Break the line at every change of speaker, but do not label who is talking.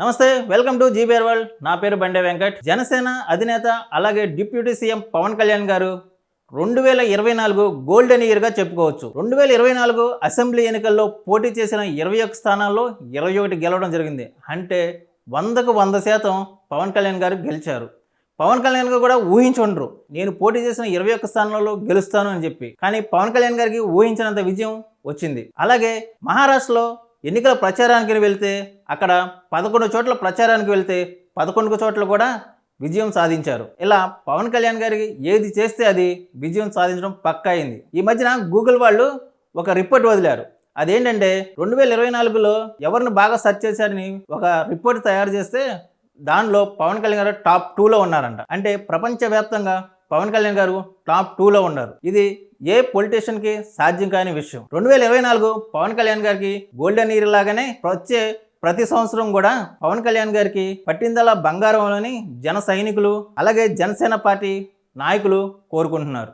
నమస్తే, welcome to GBR world. నా పేరు బండే వెంకట్. జనసేన అధినేత అలాగే డిప్యూటీ సీఎం పవన్ కళ్యాణ్ గారు 2024 గోల్డెన్ ఇయర్గా చెప్పుకోవచ్చు. 2024 అసెంబ్లీ ఎన్నికల్లో పోటీ చేసిన 21 స్థానాల్లో 21 గెలవడం జరిగింది. అంటే 100కు 100% పవన్ కళ్యాణ్ గారు గెలిచారు. పవన్ కళ్యాణ్ గారు కూడా ఊహించుండ్రు నేను పోటీ చేసిన 21 స్థానాల్లో గెలుస్తాను అని చెప్పి. కానీ పవన్ కళ్యాణ్ గారికి ఊహించినంత విజయం వచ్చింది. అలాగే మహారాష్ట్రలో ఎన్నికల ప్రచారానికి వెళ్తే అక్కడ 11 చోట్ల ప్రచారానికి వెళ్తే 11 చోట్ల కూడా విజయం సాధించారు. ఇలా పవన్ కళ్యాణ్ గారికి ఏది చేస్తే అది విజయం సాధించడం పక్కా అయింది. ఈ మధ్యన గూగుల్ వాళ్ళు ఒక రిపోర్ట్ వదిలారు. అదేంటంటే 2024లో ఎవరిని బాగా సెర్చ్ చేశారని ఒక రిపోర్ట్ తయారు చేస్తే దానిలో పవన్ కళ్యాణ్ గారు టాప్ 2లో ఉన్నారంట. అంటే ప్రపంచవ్యాప్తంగా పవన్ కళ్యాణ్ గారు టాప్ 2లో ఉన్నారు. ఇది ఏ పొలిటీషియన్కి సాధ్యం కాని విషయం. 2024 పవన్ కళ్యాణ్ గారికి గోల్డెన్ ఇయర్ లాగానే వచ్చే ప్రతి సంవత్సరం కూడా పవన్ కళ్యాణ్ గారికి పట్టిందల బంగారం అని జన సైనికులు అలాగే జనసేన పార్టీ నాయకులు కోరుకుంటున్నారు.